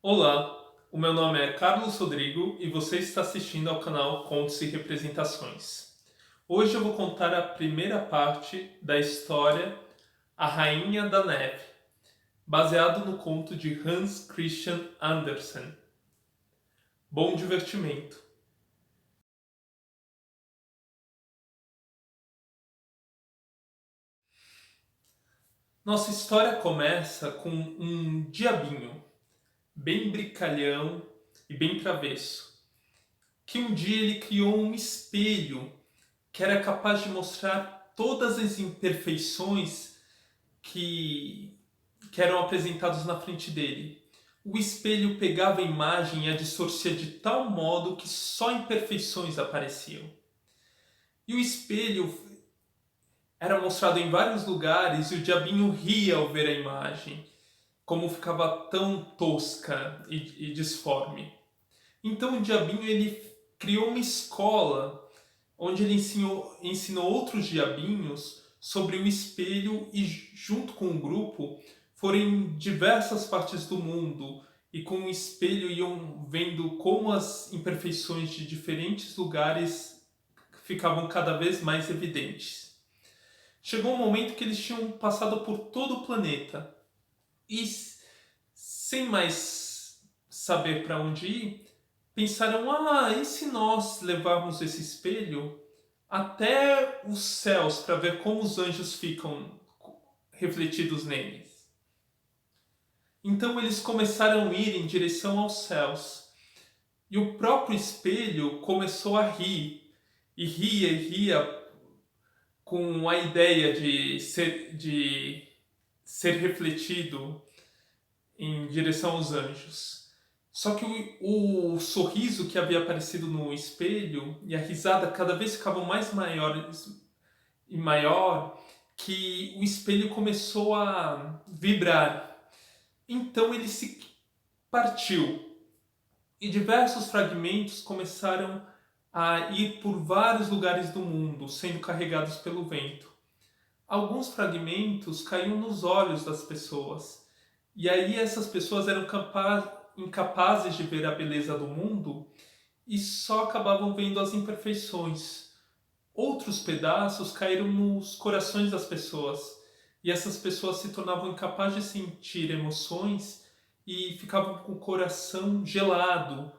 Olá, o meu nome é Carlos Rodrigo e você está assistindo ao canal Contos e Representações. Hoje eu vou contar a primeira parte da história A Rainha da Neve, baseado no conto de Hans Christian Andersen. Bom divertimento! Nossa história começa com um diabinho, bem brincalhão e bem travesso, que um dia ele criou um espelho que era capaz de mostrar todas as imperfeições que, que eram apresentados na frente dele. O espelho pegava a imagem e a distorcia de tal modo que só imperfeições apareciam. E o espelho era mostrado em vários lugares e o diabinho ria ao ver a imagem, como ficava tão tosca e disforme. Então o diabinho ele criou uma escola onde ele ensinou outros diabinhos sobre o espelho e, junto com o grupo, foram em diversas partes do mundo e com o espelho iam vendo como as imperfeições de diferentes lugares ficavam cada vez mais evidentes. Chegou um momento que eles tinham passado por todo o planeta e, sem mais saber para onde ir, pensaram: e se nós levarmos esse espelho até os céus para ver como os anjos ficam refletidos neles? Então eles começaram a ir em direção aos céus. E o próprio espelho começou a rir. E ria com a ideia de ser refletido em direção aos anjos. Só que o sorriso que havia aparecido no espelho e a risada cada vez ficavam mais maiores e maior, que o espelho começou a vibrar. Então ele se partiu e diversos fragmentos começaram a ir por vários lugares do mundo, sendo carregados pelo vento. Alguns fragmentos caíam nos olhos das pessoas. E aí essas pessoas eram incapazes de ver a beleza do mundo e só acabavam vendo as imperfeições. Outros pedaços caíram nos corações das pessoas e essas pessoas se tornavam incapazes de sentir emoções e ficavam com o coração gelado,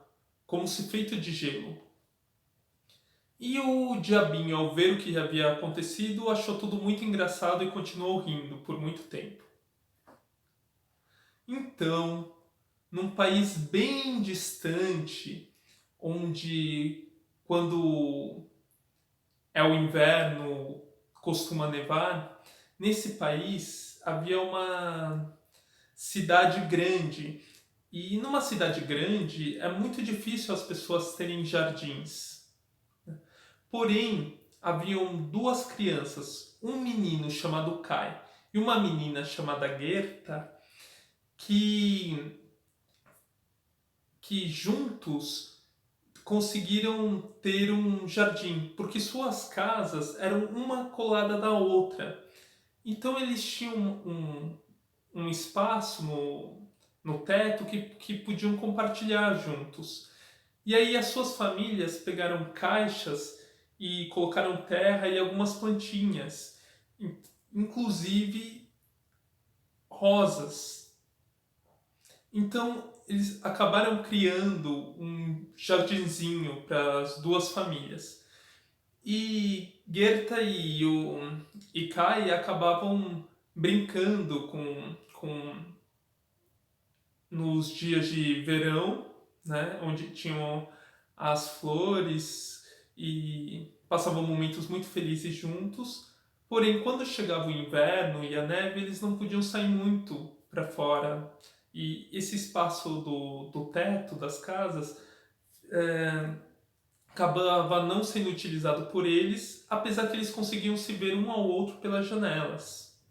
como se feito de gelo. E o diabinho, ao ver o que havia acontecido, achou tudo muito engraçado e continuou rindo por muito tempo. Então, num país bem distante, onde quando é o inverno costuma nevar, nesse país havia uma cidade grande. E numa cidade grande é muito difícil as pessoas terem jardins. Porém, haviam duas crianças, um menino chamado Kai e uma menina chamada Gerta, que, que juntos conseguiram ter um jardim, porque suas casas eram uma colada da outra. Então eles tinham um espaço no teto que podiam compartilhar juntos. E aí as suas famílias pegaram caixas e colocaram terra e algumas plantinhas, inclusive rosas. Então eles acabaram criando um jardinzinho para as duas famílias. E Gerta e Kai acabavam brincando nos dias de verão, né, onde tinham as flores e passavam momentos muito felizes juntos. Porém, quando chegava o inverno e a neve, eles não podiam sair muito para fora. E esse espaço do teto das casas acabava não sendo utilizado por eles, apesar que eles conseguiam se ver um ao outro pelas janelas.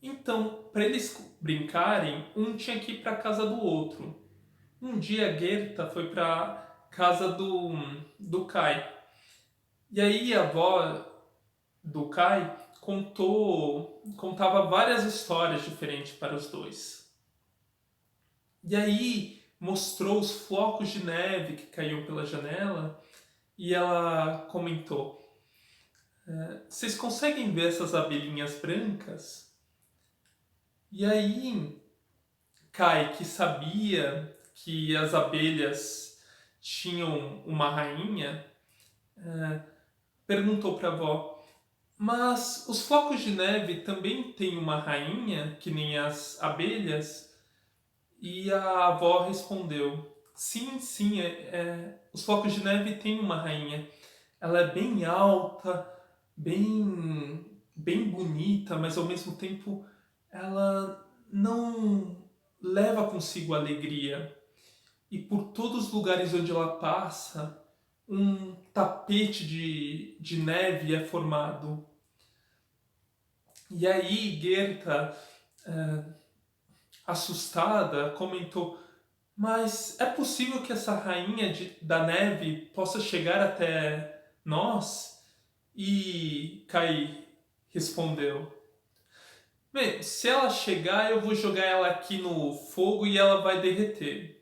Então, para eles brincarem, um tinha que ir para a casa do outro. Um dia a Gerta foi para casa do Kai. E aí a avó do Kai contava várias histórias diferentes para os dois. E aí mostrou os flocos de neve que caíam pela janela e ela comentou: vocês conseguem ver essas abelhinhas brancas? E aí Kai, que sabia que as abelhas tinham uma rainha, perguntou para a avó: mas os flocos de neve também têm uma rainha, que nem as abelhas? E a avó respondeu: sim, sim, os flocos de neve têm uma rainha. Ela é bem alta, bem bonita, mas ao mesmo tempo ela não leva consigo alegria. E por todos os lugares onde ela passa, um tapete de neve é formado. E aí Goethe, assustada, comentou: mas é possível que essa rainha da neve possa chegar até nós? E Kai respondeu: bem, se ela chegar, eu vou jogar ela aqui no fogo e ela vai derreter.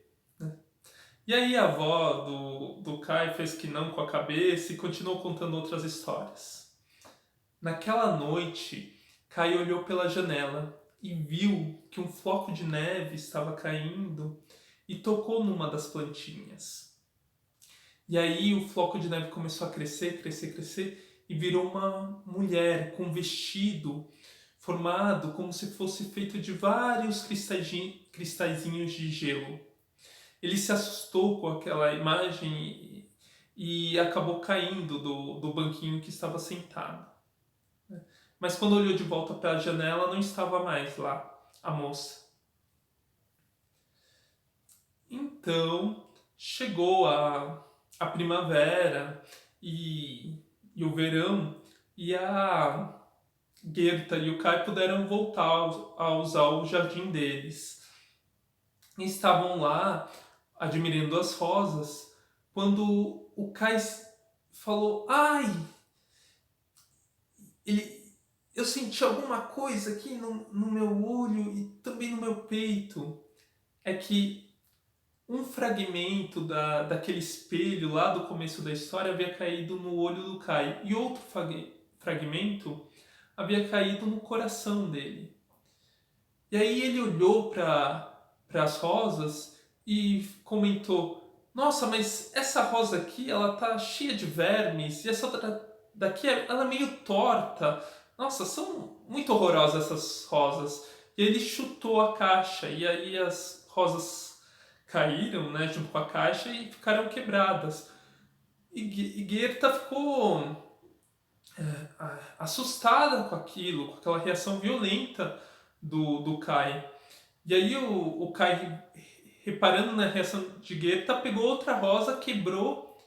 E aí a avó do Kai fez que não com a cabeça e continuou contando outras histórias. Naquela noite, Kai olhou pela janela e viu que um floco de neve estava caindo e tocou numa das plantinhas. E aí o floco de neve começou a crescer, crescer, crescer e virou uma mulher com um vestido formado como se fosse feito de vários cristalzinhos de gelo. Ele se assustou com aquela imagem e acabou caindo do banquinho que estava sentado. Mas quando olhou de volta para a janela, não estava mais lá a moça. Então chegou a primavera e o verão, e a Goethe e o Kai puderam voltar a usar o jardim deles. E estavam lá admirando as rosas quando o Kai falou: ai, eu senti alguma coisa aqui no meu olho e também no meu peito. É que um fragmento daquele espelho lá do começo da história havia caído no olho do Kai e outro fragmento havia caído no coração dele. E aí ele olhou para as rosas e comentou: nossa, mas essa rosa aqui ela tá cheia de vermes e essa outra daqui ela é meio torta. Nossa, são muito horrorosas essas rosas. E ele chutou a caixa e aí as rosas caíram, né, junto com a caixa e ficaram quebradas. E Goethe ficou assustada com aquilo, com aquela reação violenta do Kai. E aí o Kai, reparando na reação de Goethe, pegou outra rosa, quebrou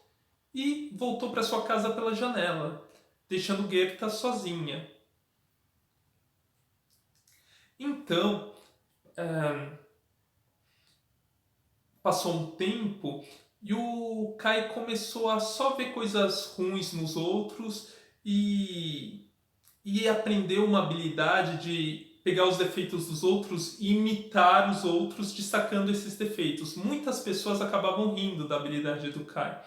e voltou para sua casa pela janela, deixando Goethe sozinha. Então, passou um tempo e o Kai começou a só ver coisas ruins nos outros e aprendeu uma habilidade de pegar os defeitos dos outros e imitar os outros, destacando esses defeitos. Muitas pessoas acabavam rindo da habilidade do Kai,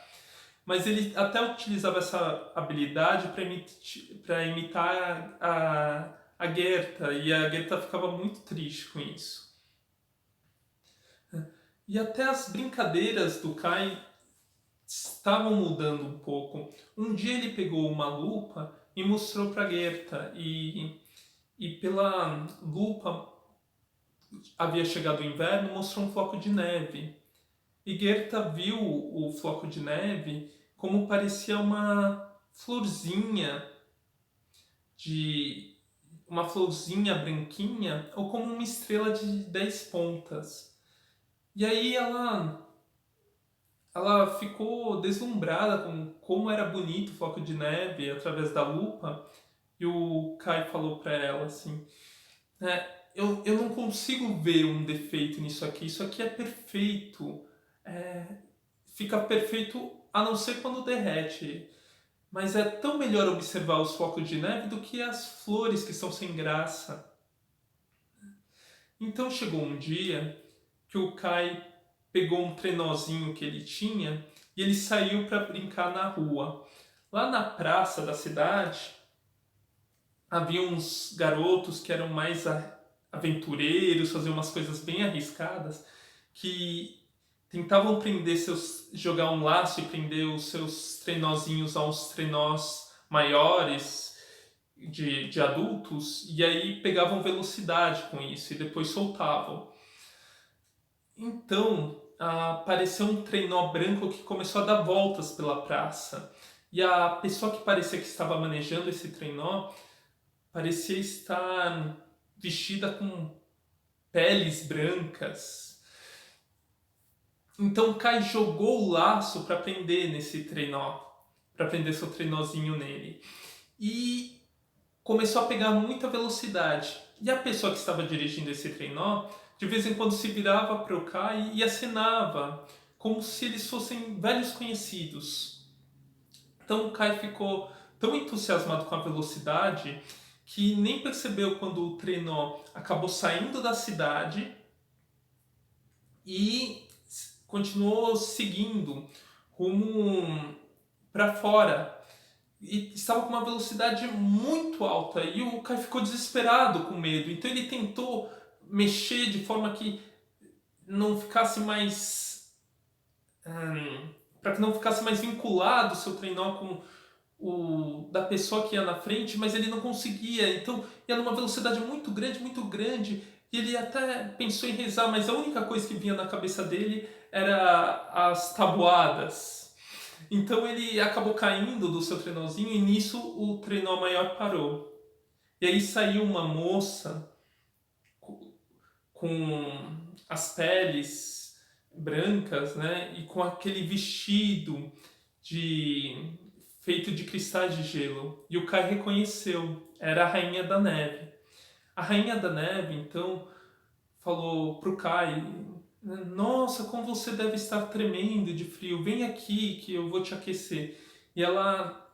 mas ele até utilizava essa habilidade para imitar a Goethe, e a Goethe ficava muito triste com isso. E até as brincadeiras do Kai estavam mudando um pouco. Um dia ele pegou uma lupa e mostrou para Goethe, e pela lupa havia chegado o inverno e mostrou um floco de neve. E Goethe viu o floco de neve como parecia de uma florzinha branquinha ou como uma estrela de 10 pontas. E aí ela ficou deslumbrada com como era bonito o floco de neve através da lupa. E o Kai falou para ela assim: eu não consigo ver um defeito nisso aqui. Isso aqui é perfeito. Fica perfeito a não ser quando derrete. Mas é tão melhor observar os flocos de neve do que as flores que são sem graça. Então chegou um dia que o Kai pegou um trenózinho que ele tinha e ele saiu para brincar na rua. Lá na praça da cidade, havia uns garotos que eram mais aventureiros, faziam umas coisas bem arriscadas, que tentavam jogar um laço e prender os seus trenózinhos a uns trenós maiores de adultos, e aí pegavam velocidade com isso e depois soltavam. Então, apareceu um trenó branco que começou a dar voltas pela praça. E a pessoa que parecia que estava manejando esse trenó parecia estar vestida com peles brancas. Então Kai jogou o laço para prender nesse trenó, para prender seu trenózinho nele. E começou a pegar muita velocidade. E a pessoa que estava dirigindo esse trenó, de vez em quando se virava para o Kai e acenava, como se eles fossem velhos conhecidos. Então o Kai ficou tão entusiasmado com a velocidade que nem percebeu quando o trenó acabou saindo da cidade e continuou seguindo rumo para fora. E estava com uma velocidade muito alta e o Kai ficou desesperado com medo. Então ele tentou mexer de forma que não ficasse mais para que não ficasse mais vinculado o seu trenó com o da pessoa que ia na frente, mas ele não conseguia. Então ia numa velocidade muito grande. E ele até pensou em rezar, mas a única coisa que vinha na cabeça dele era as tabuadas. Então ele acabou caindo do seu trenózinho e nisso o trenó maior parou. E aí saiu uma moça com as peles brancas, né? E com aquele vestido de feito de cristais de gelo. E o Kai reconheceu, era a Rainha da Neve. A Rainha da Neve, então, falou pro Kai: Nossa, como você deve estar tremendo de frio, vem aqui que eu vou te aquecer. E ela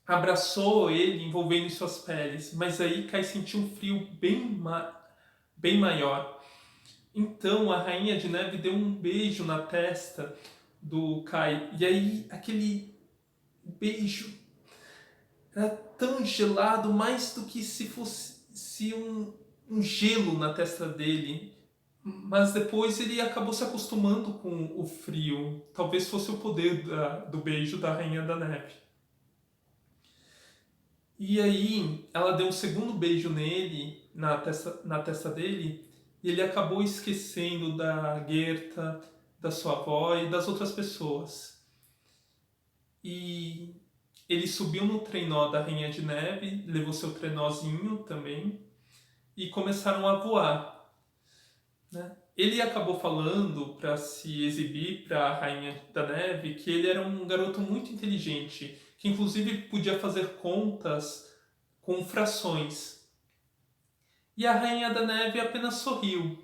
abraçou ele, envolvendo em suas peles. Mas aí Kai sentiu um frio bem maior. Então a Rainha de Neve deu um beijo na testa do Kai. E aí aquele beijo era tão gelado, mais do que se fosse um gelo na testa dele. Mas depois ele acabou se acostumando com o frio. Talvez fosse o poder do beijo da Rainha da Neve. E aí ela deu um segundo beijo nele, na testa dele, e ele acabou esquecendo da Gerta, da sua avó e das outras pessoas. E ele subiu no trenó da Rainha de Neve, levou seu trenózinho também, e começaram a voar, né? Ele acabou falando para se exibir para a Rainha da Neve que ele era um garoto muito inteligente, que inclusive podia fazer contas com frações. E a Rainha da Neve apenas sorriu.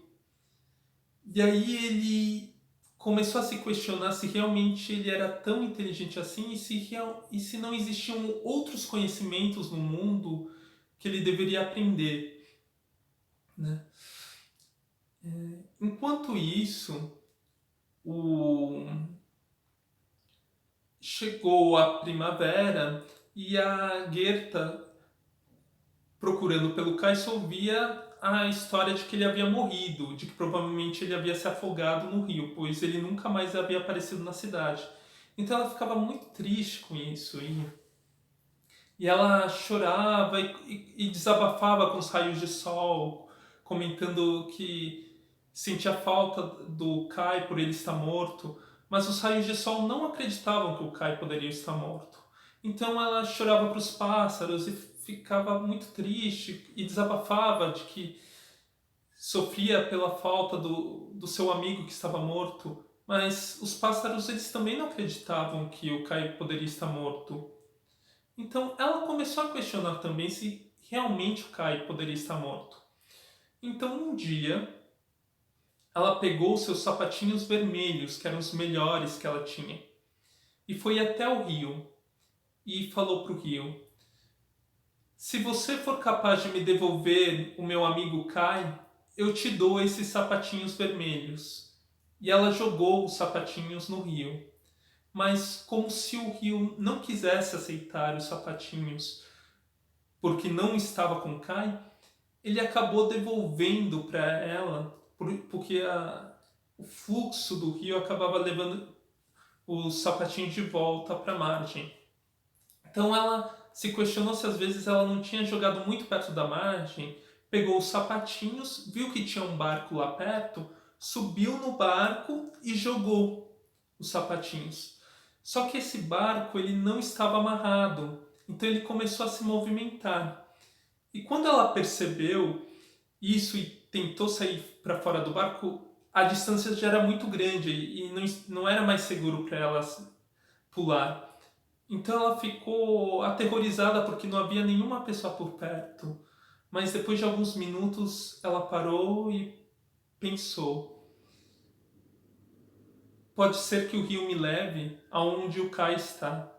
E aí ele começou a se questionar se realmente ele era tão inteligente assim e se não existiam outros conhecimentos no mundo que ele deveria aprender, né? Enquanto isso, chegou a primavera e a Gerta, procurando pelo Kai, ouvia a história de que ele havia morrido, de que provavelmente ele havia se afogado no rio, pois ele nunca mais havia aparecido na cidade. Então ela ficava muito triste com isso e ela chorava e desabafava com os raios de sol, comentando que sentia falta do Kai por ele estar morto, mas os raios de sol não acreditavam que o Kai poderia estar morto. Então ela chorava para os pássaros e ficava muito triste e desabafava de que sofria pela falta do seu amigo que estava morto, mas os pássaros eles também não acreditavam que o Kai poderia estar morto. Então ela começou a questionar também se realmente o Kai poderia estar morto. Então um dia ela pegou os seus sapatinhos vermelhos, que eram os melhores que ela tinha, e foi até o rio e falou para o rio: Se você for capaz de me devolver o meu amigo Kai, eu te dou esses sapatinhos vermelhos. e ela jogou os sapatinhos no rio. Mas como se o rio não quisesse aceitar os sapatinhos porque não estava com Kai, ele acabou devolvendo para ela, porque o fluxo do rio acabava levando os sapatinhos de volta para a margem. Então ela se questionou se às vezes ela não tinha jogado muito perto da margem, pegou os sapatinhos, viu que tinha um barco lá perto, subiu no barco e jogou os sapatinhos. Só que esse barco ele não estava amarrado, então ele começou a se movimentar. E quando ela percebeu isso e tentou sair para fora do barco, a distância já era muito grande e não era mais seguro para ela pular. Então ela ficou aterrorizada porque não havia nenhuma pessoa por perto. Mas depois de alguns minutos ela parou e pensou: pode ser que o rio me leve aonde o Kai está.